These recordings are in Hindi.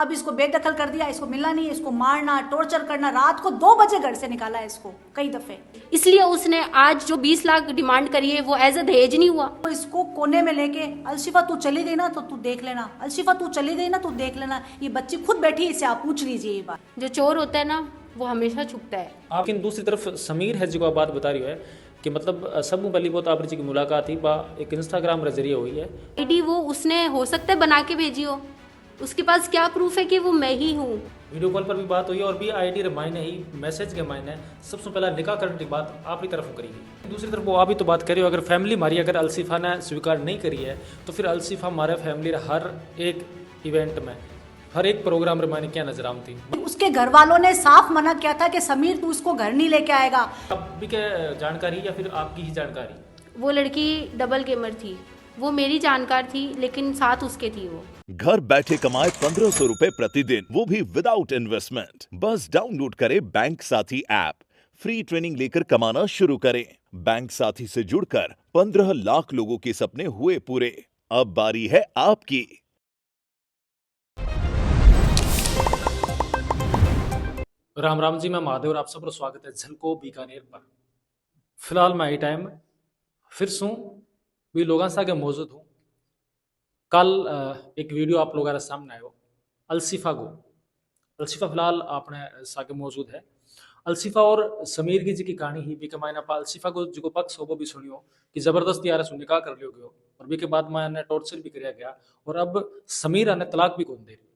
अब इसको बेदखल कर दिया, इसको मिलना नहीं, इसको मारना, टॉर्चर करना, रात को 2 बजे घर से निकाला है इसको कई दफे। इसलिए उसने आज जो 20 लाख डिमांड करी है वो एज अ दहेज नहीं हुआ। तो इसको कोने में लेके, अलशिफा तू चली गई ना तो तू देख लेना, अलशिफा तू चली गई ना तो देख लेना, ये बच्ची खुद बैठी है, इसे आप पूछ लीजिए ये बात। जो चोर होता है ना वो हमेशा छुपता है। लेकिन दूसरी तरफ समीर है जो आप बात बता रही है कि मतलब सब पहली बहुत आप की मुलाकात ही बा एक इंस्टाग्राम रे जरिए हुई है। आईडी वो उसने हो सकता है बना के भेजी हो, उसके पास क्या प्रूफ है कि वो मैं ही हूँ। वीडियो कॉल पर भी बात हुई है और भी आईडी रे मायने ही मैसेज के मायने सबसे पहला निकाह करने की बात आपकी तरफ करेगी। दूसरी तरफ वो आप ही तो बात करी हो, अगर फैमिली मारी अगर अलसीफा ने स्वीकार नहीं करी है तो फिर अलसीफा हमारे फैमिली रे हर एक इवेंट में हर एक प्रोग्राम रे मायने क्या नजर आती। उसके घर वालों ने साफ मना किया था कि समीर तू इसको घर नहीं लेके आएगा। अब भी क्या जानकारी या फिर आपकी ही जानकारी? वो लड़की डबल गेमर थी, वो मेरी जानकार थी लेकिन साथ उसके थी। वो घर बैठे कमाए 1500 रुपए प्रतिदिन, वो भी विदाउट इन्वेस्टमेंट। बस डाउनलोड करें बैंक साथी ऐप, फ्री ट्रेनिंग लेकर कमाना शुरू करें। बैंक साथी से जुड़कर 15 लाख लोगों के सपने हुए पूरे। अब बारी है आपकी। राम राम जी, मैं महादेव और आप सबका स्वागत है झलको बीकानेर पर। फिलहाल मैं आई टाइम फिर सू भी लोगों से आगे मौजूद हूँ। कल एक वीडियो आप लोगों के सामने आयो अलसीफा को। अलसीफा फिलहाल आपने सागे मौजूद है। अलसीफा और समीर की जी की कहानी ही भी कमायना आप अलसीफा को जो पक्ष हो वो भी सुनियो कि जबरदस्ती यार सुन निकाह कर लियो गयो और भी के बाद मैंने टॉर्चर भी कराया गया और अब समीर ने तलाक भी कौन दे रही।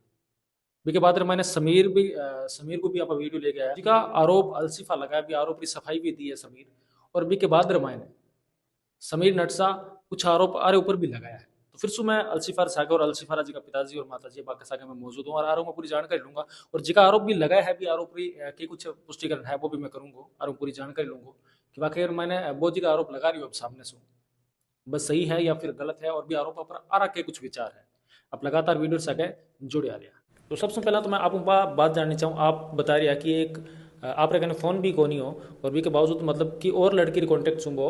बी के बाद मैंने समीर को भी आप वीडियो लेके आया जिसका आरोप अलसीफा लगाया भी, आरोप की सफाई भी दी है समीर। और बी के बाद मैंने समीर नटसा कुछ आरोप आरे ऊपर भी लगाया है। तो फिर सु मैं अलसीफा सागर और अलसीफा जी का पिताजी और माताजी बाकी सागे में मौजूद हूँ और आरोप में पूरी जानकारी लूंगा और जिका आरोप भी लगाया है भी आरोप की कुछ पुष्टिकरण है वो भी मैं करूंगा और पूरी जानकारी लूंगा कि वाकई मैंने वो जी का आरोप लगा रही हूँ अब सामने से बस सही है या फिर गलत है और भी आरोप पर आरा के कुछ विचार है। आप लगातार वीडियो से आगे जुड़े आ रहा। तो सबसे पहला तो मैं आप बात जाननी चाहूँ, आप बता रही है कि एक आप रे फ़ोन भी कोनी हो और भी के बावजूद मतलब कि और लड़की रे कॉन्टेक्ट सुनबो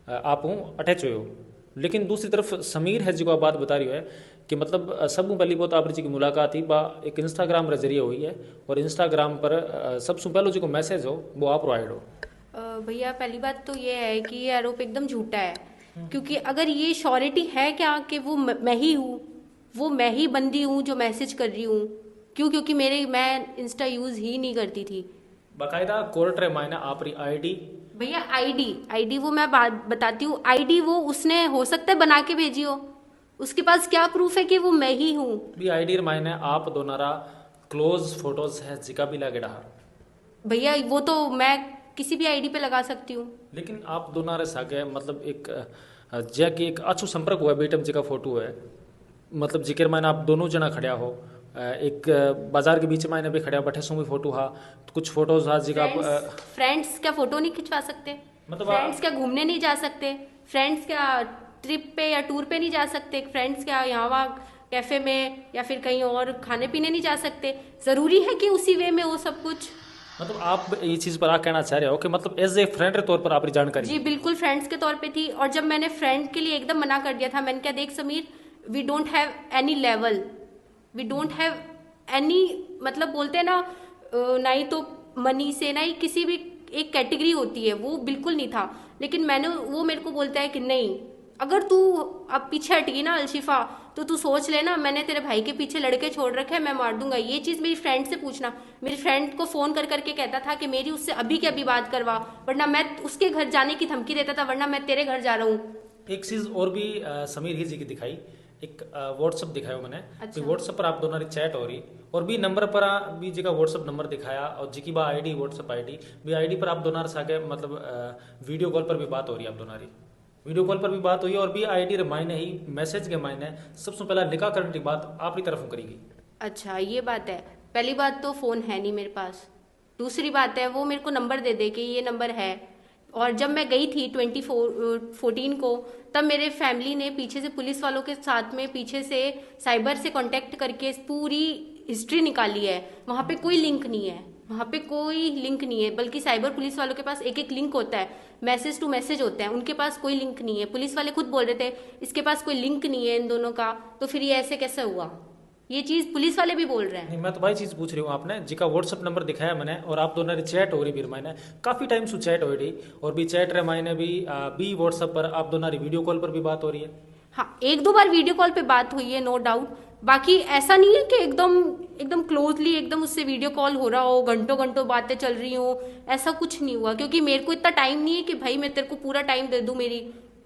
आप हूँ अटैच हो। लेकिन दूसरी तरफ समीर है जो आप बात बता रही है कि मतलब सब पहली बहुत आप जी की मुलाकात ही बा एक इंस्टाग्राम रे जरिए हुई है और इंस्टाग्राम पर सबसे पहले जो मैसेज हो वो आप प्रोवाइड हो। भैया पहली बात तो ये है कि ये आरोप एकदम झूठा है, क्योंकि अगर ये श्योरिटी है क्या कि वो मैं ही हूँ, वो मैं ही बंदी हूँ जो मैसेज कर रही हूँ। क्योंकि मैं इंस्टा यूज ही नहीं करती थी। बाकायदा कोर्ट रे मायने आप री आईडी भैया आईडी वो मैं बात बताती हूँ। आईडी वो उसने हो सकता है बना के भेजी हो, उसके पास क्या प्रूफ है कि वो मैं ही हूँ। भी आईडी रे मायने आप दोनारा क्लोज फोटोज है जिका भी लगे रहा। भैया वो तो मैं किसी भी आईडी पे लगा सकती हूँ। लेकिन आप दोनों रे सागे मतलब एक जै की एक अच्छो संपर्क हुआ बेटम जी का फोटो है, मतलब जिक्र मायने आप दोनों जना खड़िया हो एक बाजार के बीच में भी खड़िया बैठे सो भी फोटो हा तो कुछ फोटोज हा जिका फ्रेंड्स क्या फोटो नहीं खिंचवा सकते, मतलब फ्रेंड्स क्या घूमने नहीं जा सकते, फ्रेंड्स क्या ट्रिप पे या टूर पे नहीं जा सकते, फ्रेंड्स क्या यहाँ वहाँ कैफे में या फिर कहीं और खाने पीने नहीं जा सकते। जरूरी है कि उसी वे में वो सब कुछ। मतलब आप ये चीज पर आप कहना चाह रहे हो कि मतलब एज ए फ्रेंड के तौर पर आपकी जानकारी? जी बिल्कुल फ्रेंड्स के तौर पे थी। और जब मैंने फ्रेंड के लिए एकदम मना कर दिया था, मैंने क्या देख Sameer we don't have any level, we don't have any, मतलब बोलते हैं ना ना ही तो मनी से ना ही किसी भी एक कैटेगरी होती है, वो बिल्कुल नहीं था। लेकिन वो मेरे को बोलता है कि नहीं अगर तू अब पीछे हट गई ना अलशिफा तो तू सोच लेना मैंने तेरे भाई के पीछे लड़के छोड़ रखे हैं, मैं मार दूंगा। ये चीज़ मेरी फ्रेंड से पूछना। मेरी फ्रेंड को फ़ोन कर करके कहता था कि मेरी उससे अभी के अभी बात करवा, वरना मैं उसके घर जाने की धमकी देता था, वरना मैं तेरे घर जा रहा हूँ। एक चीज़ और भी समीर ही जी की दिखाई, एक व्हाट्सअप दिखाया मैंने। अच्छा। व्हाट्सअप पर आप दोनों की चैट हो रही और भी नंबर पर भी जी का व्हाट्सअप नंबर दिखाया और जी की बा आईडी व्हाट्सअप आईडी भी आईडी पर आप दोनों सागे मतलब वीडियो कॉल पर भी बात हो रही है। आप दोनों वीडियो कॉल पर भी बात हुई और भी आईडी रे मायने ही मैसेज के मायने सबसे पहला निकाह करने की बात आपकी तरफ करेगी। अच्छा ये बात है। पहली बात तो फ़ोन है नहीं मेरे पास, दूसरी बात है वो मेरे को नंबर दे दे कि ये नंबर है। और जब मैं गई थी 2014 को तब मेरे फैमिली ने पीछे से पुलिस वालों के साथ में पीछे से साइबर से कांटेक्ट करके पूरी हिस्ट्री निकाली है। वहाँ पे कोई लिंक नहीं है, वहाँ पे कोई लिंक नहीं है, बल्कि साइबर पुलिस वालों के पास एक एक लिंक होता है, मैसेज टू मैसेज होते हैं, उनके पास कोई लिंक नहीं है। पुलिस वाले खुद बोल रहे थे इसके पास कोई लिंक नहीं है इन दोनों का, तो फिर ये ऐसे कैसे हुआ। ये चीज पुलिस वाले भी बोल रहे हैं। नहीं, मैं तो भाई चीज पूछ रही हूँ आपने जिका व्हाट्सअप नंबर दिखाया मैंने और आप दोनों ने चैट हो रही फिर मैंने काफी टाइम से चैट हो रही और भी चैट रहे मैंने भी व्हाट्सअप पर आप दोनों वीडियो कॉल पर भी बात हो रही है। हाँ, 1-2 बार वीडियो कॉल पे बात हुई है, नो डाउट। बाकी ऐसा नहीं है कि एकदम एकदम क्लोजली एकदम उससे वीडियो कॉल हो रहा हो, घंटों घंटों बातें चल रही हो, ऐसा कुछ नहीं हुआ। क्योंकि मेरे को इतना टाइम नहीं है कि भाई मैं तेरे को पूरा टाइम दे दूं,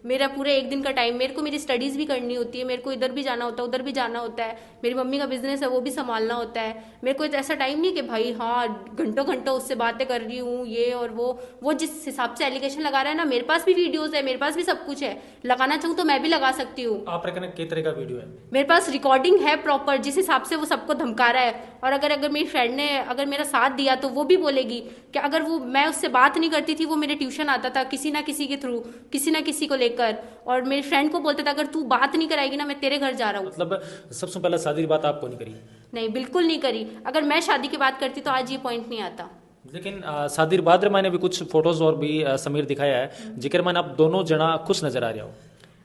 मेरा पूरे एक दिन का टाइम, मेरे को मेरी स्टडीज भी करनी होती है, मेरे को इधर भी जाना होता है, उधर भी जाना होता है, मेरी मम्मी का बिजनेस है वो भी संभालना होता है। मेरे को ऐसा टाइम नहीं कि भाई हाँ घंटों घंटों उससे बातें कर रही हूँ ये और वो जिस हिसाब से एलिगेशन लगा रहा है ना, मेरे पास भी वीडियोज है, मेरे पास भी सब कुछ है, लगाना चाहूँ तो मैं भी लगा सकती हूँ। आप रेकने किस तरह का वीडियो है? मेरे पास रिकॉर्डिंग है प्रॉपर, जिस हिसाब से वो सबको धमका रहा है। और अगर मेरी फ्रेंड ने अगर मेरा साथ दिया तो वो भी बोलेगी कि अगर वो मैं उससे बात नहीं करती थी, वो मेरे ट्यूशन आता था किसी ना किसी के थ्रू, किसी ना किसी को लेकर, और मेरी फ्रेंड को बोलता था अगर तू बात नहीं कराएगी ना मैं तेरे घर जा रहा हूँ। मतलब सबसे पहले शादी की बात आपको नहीं करी? नहीं, बिल्कुल नहीं करी। अगर मैं शादी की बात करती तो आज ये पॉइंट नहीं आता। लेकिन शादी बाद रे मैंने भी कुछ फोटोज और भी समीर दिखाया है जिक्र मैंने आप दोनों जना खुश नजर आ रहे हो।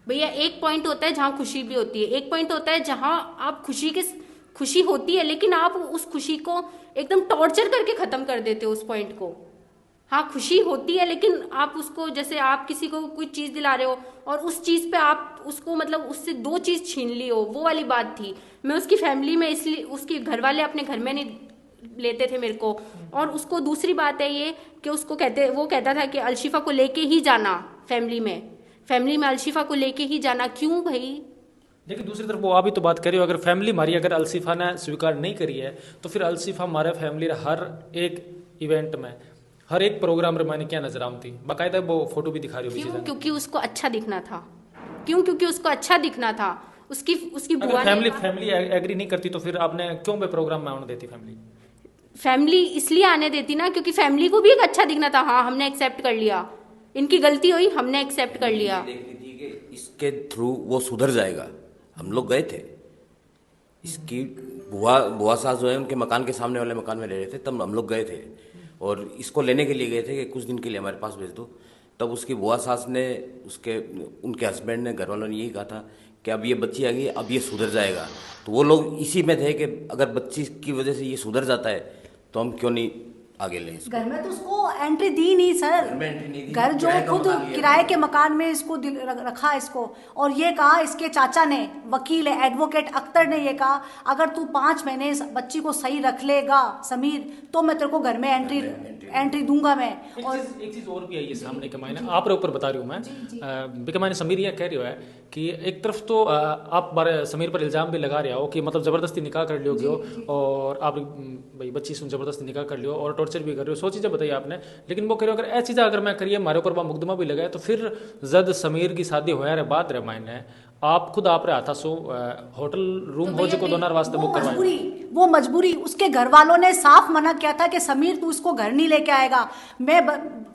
भैया एक पॉइंट होता है जहाँ खुशी भी होती है, एक पॉइंट होता है जहाँ आप खुशी होती है लेकिन आप उस खुशी को एकदम टॉर्चर करके खत्म कर देते हो उस पॉइंट को। हाँ, खुशी होती है लेकिन आप उसको, जैसे आप किसी को कोई चीज दिला रहे हो और उस चीज पे आप उसको मतलब उससे 2 चीज छीन ली हो, वो वाली बात थी। मैं उसकी फैमिली में, इसलिए उसके घर वाले अपने घर में नहीं लेते थे मेरे को। और उसको दूसरी बात है ये कि वो कहता था कि अलशिफा को लेके ही जाना फैमिली में अलशिफा को लेके ही जाना। क्यों भाई? लेकिन दूसरी तरफ वो अभी तो बात करी हो, अगर फैमिली हमारी अगर अलशिफा ने स्वीकार नहीं करी है तो फिर अलशिफा हमारे फैमिली हर एक इवेंट में, हर एक प्रोग्राम में मैंने क्या नजर आती बाकायदा वो फोटो भी दिखा रही हो। क्योंकि उसको अच्छा दिखना था। क्योंकि उसको अच्छा दिखना था। उसकी बुआ ने फैमिली एग्री नहीं करती तो फिर आपने क्यों पे प्रोग्राम में आने देती? फैमिली इसलिए आने देती ना क्योंकि फैमिली को भी एक अच्छा दिखना था। हाँ, हमने एक्सेप्ट कर लिया, इनकी गलती हुई, हमने एक्सेप्ट कर लिया। देख रही थी कि इसके थ्रू वो सुधर जाएगा। हम लोग गए थे, इसकी बुआ सास जो है उनके मकान के सामने वाले मकान में रह रहे थे, तब हम लोग गए थे और इसको लेने के लिए गए थे कि कुछ दिन के लिए हमारे पास भेज दो। तब उसकी बुआ सास ने, उनके हस्बैंड ने, घर वालों ने यही कहा था कि अब ये बच्ची आ गई, अब ये सुधर जाएगा। तो वो लोग इसी में थे कि अगर बच्ची की वजह से ये सुधर जाता है तो हम क्यों नहीं आगे लें इसको। घर में तो उसको एंट्री दी नहीं सर, घर में एंट्री नहीं दी, घर जो खुद किराए के मकान में इसको रखा इसको। और ये कहा इसके चाचा ने, वकील है एडवोकेट अख्तर ने ये कहा अगर तू 5 महीने इस बच्ची को सही रख लेगा समीर तो मैं तेरे को घर में एंट्री दूंगा मैं। और एक चीज और भी है ये सामने के मायने आप ऊपर बता रही हूँ मैं बिका मैंने समीर ये कह रही है कि एक तरफ तो आप समीर पर इल्जाम भी लगा रहे हो कि मतलब जबरदस्ती निकाह कर लियोगे हो और आप भाई बच्ची से जबरदस्ती निकाह कर लियो और टॉर्चर भी कर रहे हो। 100 चीजें बताई आपने, लेकिन वो कह रहे हो अगर ऐसी चीज़ अगर मैं करिए हमारे ऊपर मुकदमा भी लगाए तो फिर जद समीर की शादी होया रे बात रे मायने आप खुद आप रहा था सो होटल रूम हो जो दोनों वास्ते बुक करवाए। वो मजबूरी उसके घर वालों ने साफ मना किया था कि समीर तू इसको घर नहीं लेके आएगा। मैं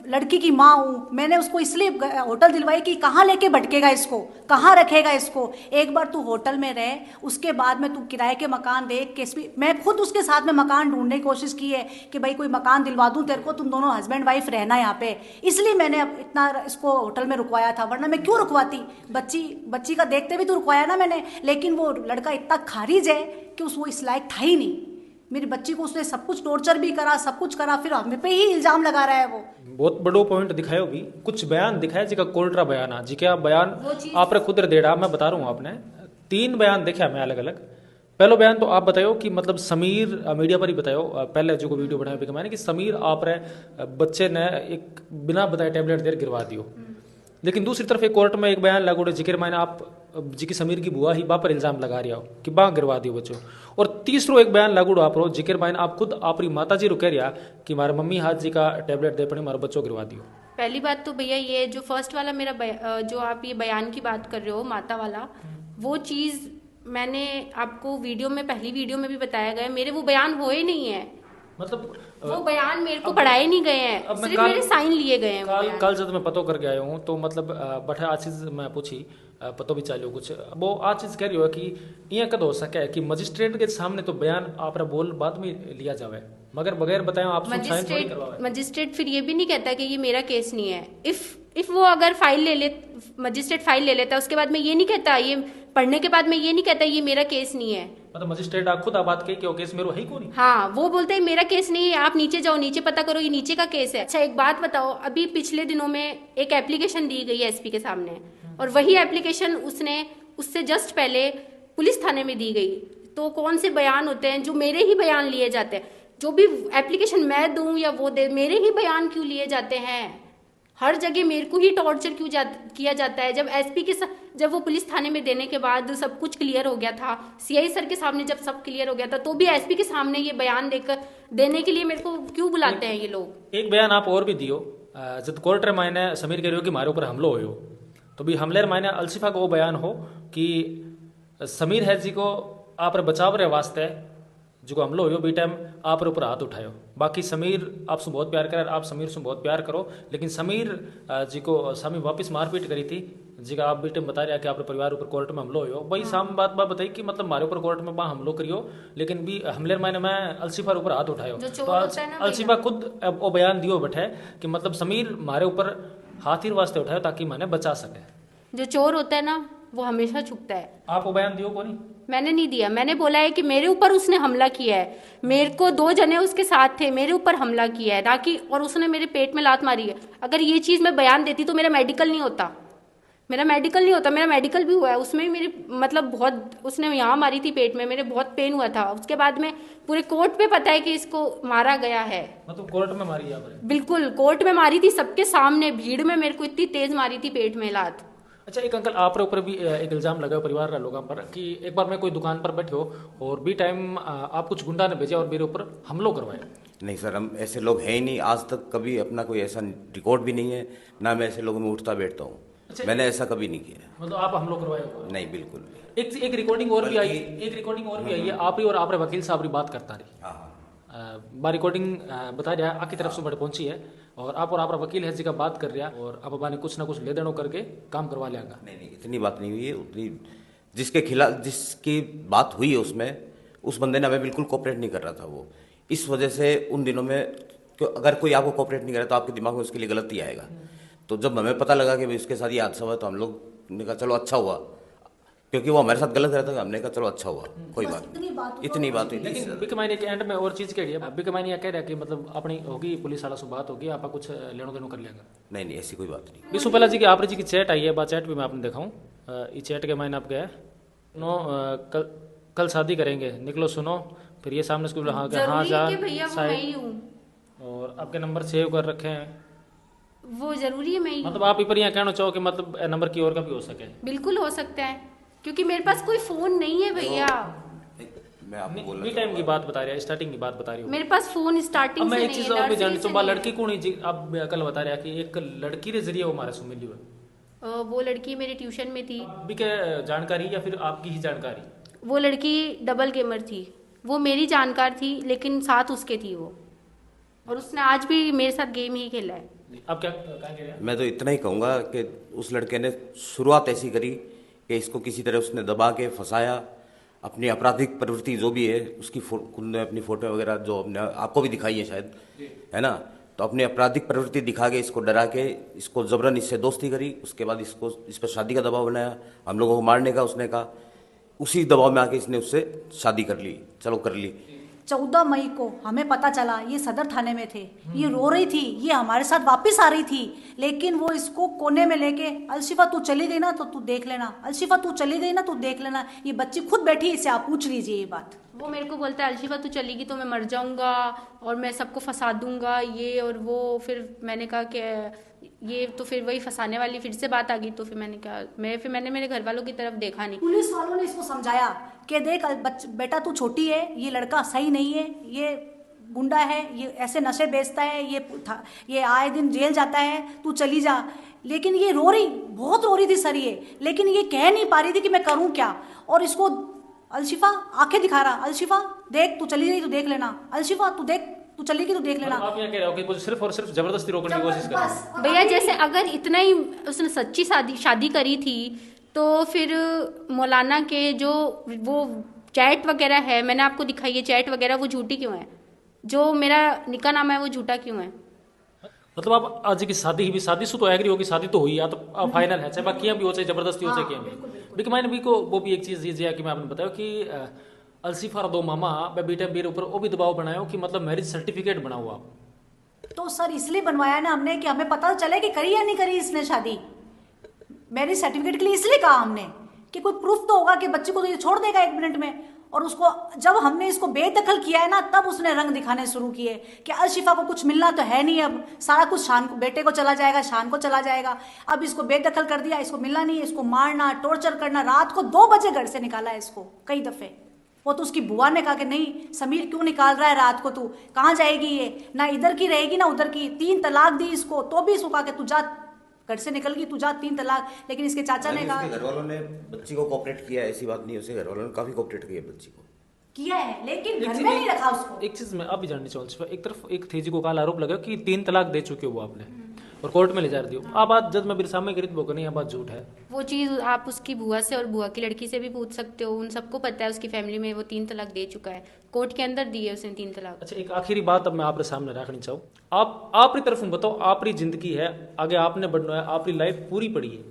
लड़की की माँ हूँ, मैंने उसको इसलिए होटल दिलवाई कि कहाँ लेके भटकेगा इसको, कहाँ रखेगा इसको। एक बार तू होटल में रहे, उसके बाद में तू किराए के मकान देख के, मैं खुद उसके साथ में मकान ढूंढने की कोशिश की है कि भाई कोई मकान दिलवा दूं तेरे को, तुम दोनों हस्बैंड वाइफ रहना यहाँ पे। इसलिए मैंने अब इतना इसको होटल में रुकवाया था, वरना मैं क्यों रुकवाती। बच्ची का देखते भी तो रुकवाया ना मैंने, लेकिन वो लड़का इतना खारिज है कि वो इस लायक था ही नहीं। मेरी बच्ची को उसने सब कुछ टॉर्चर भी करा, सब कुछ करा, फिर हमें पे ही इल्जाम लगा रहा है। वो बहुत बड़ो पॉइंट दिखायो भी, कुछ बयान दिखाया जिका कोल्ट्रा बयान आ जिका बयान आप खुद देड़ा। मैं बता रहा हूँ आपने 3 बयान देखा मैं अलग अलग। पहलो बयान तो आप बताओ कि मतलब समीर मीडिया पर ही बताओ, पहले जो को वीडियो बनाया भी मैंने कि समीर आप रहे बच्चे ने एक बिना बताए टैबलेट देर गिरवा दियो। लेकिन दूसरी तरफ एक कोर्ट में एक बयान लागू जिक्र मैंने आप जी की समीर की बुआ ही बा पर इल्जाम लगा रहा हो कि बा गिरवा दियो बच्चों। और तीसरो एक बयान लागू आप रो जिक्र मैंने आप खुद आपरी माता जी रो कह रहा कि हमारे मम्मी हाथ जी का टैबलेट दे पड़े हमारे बच्चों गिरवा दियो। पहली बात तो भैया ये जो फर्स्ट वाला मेरा जो आप ये बयान की बात कर रहे हो माता वाला, वो चीज मैंने आपको वीडियो में, पहली वीडियो में भी बताया गया, मेरे वो बयान हुए नहीं है। मतलब वो बयान मेरे को पढ़ाए नहीं गए हैं, सिर्फ मेरे साइन लिए गए हैं। कल जब मैं पतो करके आया हूँ तो मतलब बठा आज चीज मैं पूछी पतो भी चालियो कुछ, वो आज चीज कह रही हो कि ये कद हो सके कि मजिस्ट्रेट के सामने तो बयान आप बोल बाद में लिया जावे, मगर बगैर बताए आप मजिस्ट्रेट फिर ये भी नहीं कहता कि ये मेरा केस नहीं है। इफ वो अगर मजिस्ट्रेट फाइल ले लेता है उसके बाद में ये नहीं कहता, ये पढ़ने के बाद में ये नहीं कहता ये मेरा केस नहीं है। मतलब मजिस्ट्रेट आप खुद आ बात कही कि वो केस मेरो है ही कौन। हाँ, वो बोलते हैं मेरा केस नहीं है, आप नीचे जाओ, नीचे पता करो, ये नीचे का केस है। अच्छा एक बात बताओ, अभी पिछले दिनों में एक एप्लीकेशन दी गई है एसपी के सामने, और वही एप्लीकेशन उससे जस्ट पहले पुलिस थाने में दी गई। तो कौन से बयान होते हैं जो मेरे ही बयान लिए जाते हैं? जो भी एप्लीकेशन मैं दूं या वो दे, मेरे ही बयान क्यों लिए जाते हैं? हर जगह मेरे को ही टॉर्चर क्यों किया जाता है? जब एसपी के जब वो पुलिस थाने में देने के बाद सब कुछ क्लियर हो गया था, सीआई सर के सामने जब सब क्लियर हो गया था, तो भी एसपी के सामने ये बयान देने के लिए मेरे को क्यों बुलाते हैं ये लोग? एक बयान आप और भी दियो, जब कोर्ट रे मायने समीर कह रहे हो कि मारे ऊपर हमलो हो, तो भी हमले मायने अलसिफा को वो बयान हो कि समीर है जी को आप रे बचाव रे वास्ते जो हमलो हो बी टाइम आप ऊपर हाथ उठायो। बाकी समीर आपसे बहुत प्यार करे, आप समीर से बहुत प्यार करो, लेकिन समीर जी को सामी वापस मारपीट करी थी जी का आप बेटे बता रहे कि आपके परिवार ऊपर कोर्ट में हमलो हो। भाई साम बात बताई कि मतलब हमारे ऊपर कोर्ट में वहाँ हमलो करियो, लेकिन भी हमले मायने मैं अलसिफा ऊपर हाथ उठायो। तो अलसिफा खुद वो बयान दियो बैठे कि मतलब समीर हमारे ऊपर हाथ ही वास्ते उठायो ताकि मैंने बचा सके। जो चोर होता है ना वो हमेशा छुपता है। आप वो बयान दियो को नहीं? मैंने नहीं दिया, मैंने बोला है कि मेरे ऊपर उसने हमला किया है, मेरे को 2 जने उसके साथ थे, मेरे ऊपर हमला किया है, ना कि और उसने मेरे पेट में लात मारी है। अगर ये चीज़ मैं बयान देती तो मेरा मेडिकल नहीं होता, मेरा मेडिकल भी हुआ है, उसमें भी मेरी मतलब बहुत, उसने यहाँ मारी थी पेट में, मेरे बहुत पेन हुआ था। उसके बाद में पूरे कोर्ट में पता है कि इसको मारा गया है। मतलब कोर्ट में मारी आपने? बिल्कुल कोर्ट में मारी थी, सबके सामने भीड़ में मेरे को इतनी तेज मारी थी पेट में लात। अच्छा एक अंकल आप ऊपर भी एक इल्जाम लगा परिवार के लोगों पर कि एक बार मैं कोई दुकान पर बैठे हो और भी टाइम आप कुछ गुंडा ने भेजा और मेरे ऊपर हमलो करवाया। नहीं सर, हम ऐसे लोग हैं ही नहीं, आज तक कभी अपना कोई ऐसा रिकॉर्ड भी नहीं है, ना मैं ऐसे लोगों में उठता बैठता हूँ। अच्छा, मैंने ऐसा कभी नहीं किया। मतलब आप हमलो करवाए? नहीं, बिल्कुल नहीं। एक रिकॉर्डिंग और भी आई, एक रिकॉर्डिंग और भी आई है, आप ही और आप वकील साहब की बात करता रही। बा रिकॉर्डिंग बता रहा आपकी तरफ से बड़े पहुंची है और आप वकील है जी का बात कर रहा और अब बाने कुछ ना कुछ ले देनो करके काम करवा लेगा। नहीं, इतनी बात नहीं हुई है। उतनी जिसके खिलाफ जिसकी बात हुई है उसमें उस बंदे ने हमें बिल्कुल कोऑपरेट नहीं कर रहा था। वो इस वजह से उन दिनों में अगर कोई आपको कोऑपरेट नहीं करे तो आपके दिमाग में उसके लिए गलत ही आएगा। तो जब हमें पता लगा कि भाई उसके साथ ये हादसा हुआ तो हम लोग ने कहा चलो अच्छा हुआ, क्योंकि वो हमारे साथ गलत रहता था। हमने कहा चलो अच्छा हुआ, कोई बात इतनी बात हुई। लेकिन बिक मायने के एंड में और चीज कह रही है, बिक मायने कह रहा है कि मतलब अपनी होगी पुलिस वाला से बात होगी, आप कुछ लेनो देनो कर लेंगे। नहीं, ऐसी कोई बात नहीं। विशुपला जी की आप जी की चैट आई है, बात चैट भी मैं आपने दिखाऊं। ये चैट के मायने आप गए नो कल शादी करेंगे, निकलो सुनो, फिर ये सामने स्कूल हाँ जा और आपके नंबर सेव कर रखे हैं। वो जरूरी है? मैं मतलब आप पर यहाँ कहना चाहो कि मतलब नंबर की और का भी हो सके? बिल्कुल हो सकता है, क्योंकि मेरे पास कोई फोन नहीं है भैया। मैं आपको बोल रहा टाइम की बात बता रही है, स्टार्टिंग की बात बता रही हूँ। मेरे पास फोन स्टार्टिंग से मैं नहीं एक चीज है। और भी जाननी तो लड़की कौन है जी? आप कल बता रहे कि एक लड़की के जरिए वो हमारे से मिली हुई। वो लड़की मेरी ट्यूशन में थी। अभी क्या जानकारी या फिर आपकी ही जानकारी? वो लड़की डबल गेमर थी, वो मेरी जानकार थी लेकिन साथ उसके थी वो, और उसने आज भी मेरे साथ गेम ही खेला है। आप क्या कह रहे हैं? मैं तो इतना ही कहूँगा कि उस लड़के ने शुरुआत ऐसी करी कि इसको किसी तरह उसने दबा के फंसाया, अपनी आपराधिक प्रवृत्ति जो भी है उसकी अपनी फोटो वगैरह जो आपको भी दिखाई है शायद, है ना, तो अपनी आपराधिक प्रवृत्ति दिखा के इसको डरा के इसको जबरन इससे दोस्ती करी। उसके बाद इसको इस पर शादी का दबाव बनाया, हम लोगों को मारने का उसने कहा। उसी दबाव में आके इसने उससे शादी कर ली, चलो कर ली। 14 मई को हमें पता चला ये सदर थाने में थे, ये रो रही थी, ये हमारे साथ वापस आ रही थी, लेकिन वो इसको कोने में लेके अलशिफा तू चली गई ना तो तू देख लेना, अलशिफा तू चली गई ना तू देख लेना। ये बच्ची खुद बैठी, इससे आप पूछ लीजिए ये बात। वो मेरे को बोलता है अलशिफा तू चलेगी तो मैं मर जाऊंगा और मैं सबको फंसा दूंगा ये और वो। फिर मैंने कहा कि ये तो फिर वही फंसाने वाली फिर से बात आ गई। तो फिर मैंने कहा मैंने मेरे घर वालों की तरफ देखा नहीं। पुलिस वालों ने इसको समझाया कि देख बेटा तू छोटी है, ये लड़का सही नहीं है, ये गुंडा है, ये ऐसे नशे बेचता है, ये आए दिन जेल जाता है, तू चली जा। लेकिन ये बहुत रो रही थी सर ये, लेकिन ये कह नहीं पा रही थी कि मैं करूं क्या। और इसको अलशिफा आंखें दिखा रहा, अलशिफा देख तू चली गई तो देख लेना, अलशिफा तू देख तू चलेगी तो देख लेना। आप ये कह रहे हो कि कुछ सिर्फ और सिर्फ जबरदस्ती रोकने की कोशिश कर रहे हैं? भैया जैसे अगर इतना ही उसने सच्ची शादी करी थी तो फिर मौलाना के जो वो चैट वगैरह है, मैंने आपको दिखाई है चैट वगैरह, वो झूठी क्यों है? जो मेरा निकाह नामा है वो झूठा क्यों है? मतलब आप आज की शादी से तो एग्री होगी, शादी तो हुई, या तो फाइनल है, चाहे बाकी भी हो, चाहे जबरदस्ती हो, चाहे क्या भी। लेकिन मैंने भी को वो भी एक चीज ये कि मैं आपने बताया कि अलसीफा दो मामा मैं बेटे मेरे ऊपर वो भी दबाव बनाया कि मतलब मैरिज सर्टिफिकेट बनाओ आप। तो सर इसलिए बनवाया ना हमने कि हमें पता चले कि करी या नहीं करी इसने शादी। मैरिज सर्टिफिकेट के लिए इसलिए कहा हमने कि कोई प्रूफ तो होगा कि बच्ची को तो ये छोड़ देगा 1 मिनट में। और उसको जब हमने इसको बेदखल किया है ना, तब उसने रंग दिखाने शुरू किए कि अलशिफा को कुछ मिलना तो है नहीं, अब सारा कुछ शान को, बेटे को चला जाएगा, शान को चला जाएगा। अब इसको बेदखल कर दिया, इसको मिलना नहीं, इसको मारना, टॉर्चर करना। रात को 2 बजे घर से निकाला है इसको कई दफे। वो तो उसकी बुआ ने कहा कि नहीं समीर क्यों निकाल रहा है रात को, तू कहाँ जाएगी, ये ना इधर की रहेगी ना उधर की। 3 तलाक दी इसको, तो भी इसको कहा कि तू जा, घर से निकल गई, तू जा, 3 तलाक। लेकिन इसके चाचा ने कहा, घर वालों ने बच्ची को कोऑपरेट किया, ऐसी बात नहीं, उसके घर वालों ने काफी कोऑपरेट किया बच्ची को, किया है, लेकिन घर में नहीं रखा उसको। एक चीज मैं आप भी जाननी चाहूँ, एक तरफ एक थी जी को काल आरोप लगा कि 3 तलाक दे चुके हो वो आपने और कोर्ट में ले जा रही हो। आप बात जज में मेरे सामने गिरत वो नहीं, बात झूठ है। वो चीज़ आप उसकी बुआ से और बुआ की लड़की से भी पूछ सकते हो, उन सबको पता है उसकी फैमिली में वो 3 तलाक दे चुका है, कोर्ट के अंदर दी है उसने 3 तलाक। अच्छा एक आखिरी बात अब मैं आपके सामने रखनी चाहूँ, आप आपकी तरफ बताओ, आपकी जिंदगी है आगे, आपने बढ़ना है, आपकी लाइफ पूरी पड़ी है,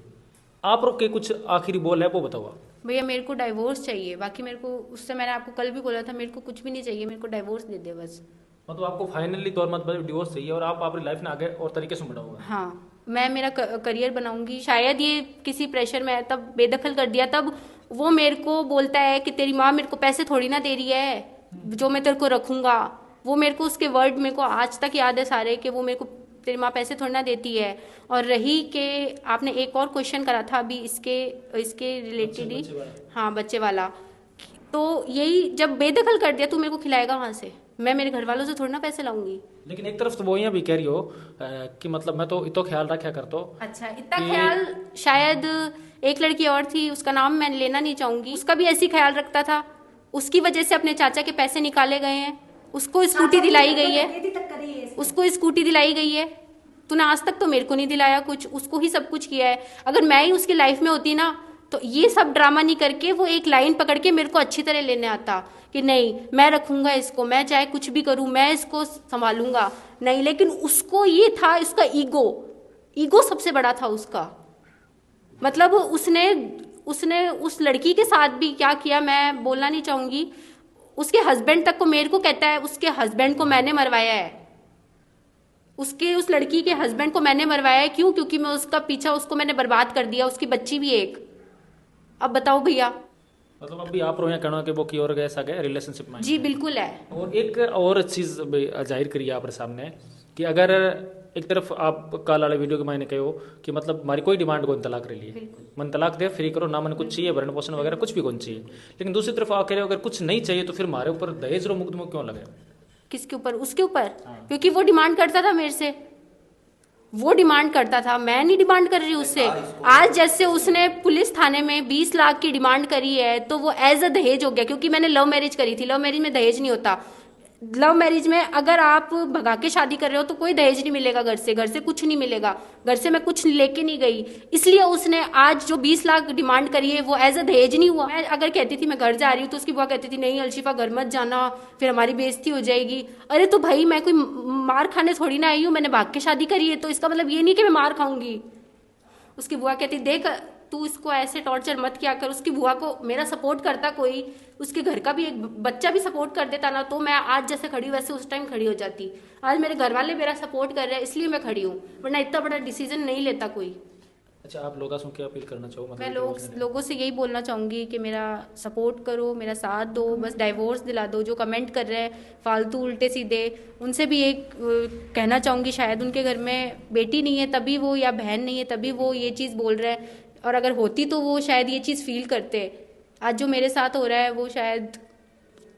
आप के कुछ आखिरी बोल है वो बताओ आप। भैया मेरे को डाइवोर्स चाहिए, बाकी मेरे को उससे मैंने आपको कल भी बोला था, मेरे को कुछ भी नहीं चाहिए, मेरे को डाइवोर्स दे दे बस। मतलब आपको फाइनली तौर मतलब डिवोर्स चाहिए और आप अपनी लाइफ में आगे और तरीके से बढ़ाओगे। हाँ मैं मेरा करियर बनाऊंगी। शायद ये किसी प्रेशर में है तब बेदखल कर दिया, तब वो मेरे को बोलता है कि तेरी माँ मेरे को पैसे थोड़ी ना दे रही है जो मैं तेरे को रखूंगा। वो मेरे को उसके वर्ड मेरे को आज तक याद है सारे, कि वो मेरे को तेरी माँ पैसे थोड़ी ना देती है। और रही कि आपने एक और क्वेश्चन करा था अभी इसके रिलेटेड ही, हाँ बच्चे वाला, तो यही जब बेदखल कर दिया तू मेरे को खिलाएगा वहाँ से, मैं मेरे घर वालों से थोड़ी ना पैसे लाऊंगी। लेकिन एक तरफ तो वो यहाँ भी कह रही हो कि मतलब मैं तो इतो ख्याल रखा करता हूँ। अच्छा इतना ख्याल, शायद एक लड़की और थी, उसका नाम मैं लेना नहीं चाहूंगी, उसका भी ऐसी ख्याल रखता था, उसकी वजह से अपने चाचा के पैसे निकाले गए हैं, उसको स्कूटी दिलाई गई है, उसको स्कूटी दिलाई गई है। तूने आज तक तो मेरे को नहीं दिलाया कुछ, उसको ही सब कुछ किया है। अगर मैं ही उसकी लाइफ में होती ना तो ये सब ड्रामा नहीं करके वो एक लाइन पकड़ के मेरे को अच्छी तरह लेने आता कि नहीं मैं रखूंगा इसको, मैं चाहे कुछ भी करूं मैं इसको संभालूंगा। नहीं, लेकिन उसको ये था, इसका ईगो सबसे बड़ा था उसका। मतलब उसने उस लड़की के साथ भी क्या किया मैं बोलना नहीं चाहूंगी। उसके हस्बैंड तक को मेरे को कहता है उसके हस्बैंड को मैंने मरवाया है, उस लड़की के हस्बैंड को मैंने मरवाया है। क्यों? क्योंकि मैं उसका पीछा, उसको मैंने बर्बाद कर दिया, उसकी बच्ची भी एक। अब बताओ भैया। मतलब अभी आप रोया कहना कि वो की और ऐसा गए रिलेशनशिप में। जी बिल्कुल है। और एक और चीज जाहिर करिए आपके सामने कि अगर एक तरफ आप कल वाले वीडियो के मैंने कहो कि मतलब हमारी कोई डिमांड को तलाक रही है, मन तलाक दे फ्री करो ना, मन कुछ चाहिए भरण पोषण वगैरह कुछ भी कौन चाहिए। लेकिन दूसरी तरफ आप कह रहे हो अगर कुछ नहीं चाहिए तो फिर हमारे ऊपर दहेज रो मुकदमा क्यों लगे? किसके ऊपर? उसके ऊपर। क्योंकि वो डिमांड करता था मेरे से, वो डिमांड करता था, मैं नहीं डिमांड कर रही उससे। आज जैसे उसने पुलिस थाने में 20 लाख की डिमांड करी है तो वो एज अ दहेज हो गया, क्योंकि मैंने लव मैरिज करी थी। लव मैरिज में दहेज नहीं होता। लव मैरिज में अगर आप भगा के शादी कर रहे हो तो कोई दहेज नहीं मिलेगा, घर से कुछ नहीं मिलेगा। घर से मैं कुछ लेके नहीं गई, इसलिए उसने आज जो 20 लाख डिमांड करी है वो एज अ दहेज नहीं हुआ। मैं अगर कहती थी मैं घर जा रही हूँ तो उसकी बुआ कहती थी नहीं अलशिफा घर मत जाना, फिर हमारी बेइज्जती हो जाएगी। अरे तो भाई मैं कोई मार खाने थोड़ी ना आई हूँ, मैंने भाग के शादी करी है, तो इसका मतलब ये नहीं कि मैं मार खाऊंगी। उसकी बुआ कहती देख तू इसको ऐसे टॉर्चर मत किया कर। उसकी बुआ को मेरा सपोर्ट करता कोई, उसके घर का भी एक बच्चा भी सपोर्ट कर देता ना, तो मैं आज जैसे खड़ी वैसे उस टाइम खड़ी हो जाती। आज मेरे घर वाले मेरा सपोर्ट कर रहे हैं इसलिए मैं खड़ी हूँ, वरना इतना बड़ा डिसीजन नहीं लेता कोई। अच्छा आप लोगों से क्या अपील करना चाहो? मैं लोगों से यही बोलना चाहूँगी कि मेरा सपोर्ट करो, मेरा साथ दो, बस डाइवोर्स दिला दो। जो कमेंट कर रहे हैं फालतू उल्टे सीधे, उनसे भी एक कहना चाहूँगी, शायद उनके घर में बेटी नहीं है तभी वो, या बहन नहीं है तभी वो ये चीज़ बोल रहे हैं, और अगर होती तो वो शायद ये चीज़ फील करते। आज जो मेरे साथ हो रहा है वो शायद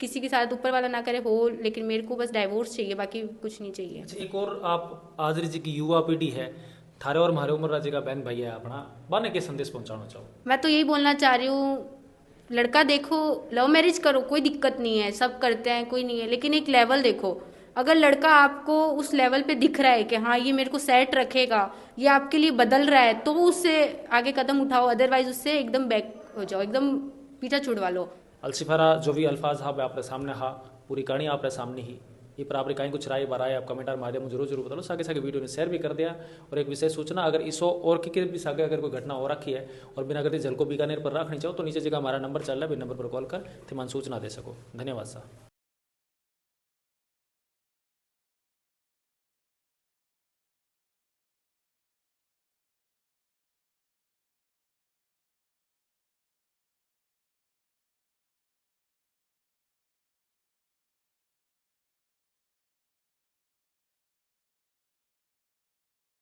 किसी के साथ ऊपर वाला ना करे हो, लेकिन मेरे को बस डाइवोर्स चाहिए, बाकी कुछ नहीं चाहिए। एक और आप आज जी की युवा पीढ़ी है, थारे और हमारे उम्र राज्य का बहन भाई है अपना, बाने के संदेश पहुंचाना चाहो? मैं तो यही बोलना चाह रही हूँ, लड़का देखो लव मैरिज करो कोई दिक्कत नहीं है, सब करते हैं कोई नहीं है, लेकिन एक लेवल देखो। अगर लड़का आपको उस लेवल पे दिख रहा है कि हाँ ये मेरे को सेट रखेगा, ये आपके लिए बदल रहा है, तो उससे आगे कदम उठाओ, अदरवाइज उससे एकदम बैक हो जाओ, एकदम पीछा छुड़वा लो। अलसिफारा जो भी अल्फाज हा आपके सामने हा, पूरी कहानी आपके सामने ही, ये पर आपने कहीं कुछ राय बराए आप कमेंट माध्यम जरूर जरूर बता लो, सागे सागे वीडियो ने शेयर भी कर दिया। और एक विशेष सूचना, अगर इसो और की भी सागे अगर कोई घटना हो रखी है और बिना गति झलको बीकानेर पर रखनी चाहो तो नीचे जगह हमारा नंबर चल रहा है, नंबर पर कॉल कर थे सूचना दे सको। धन्यवाद साहब।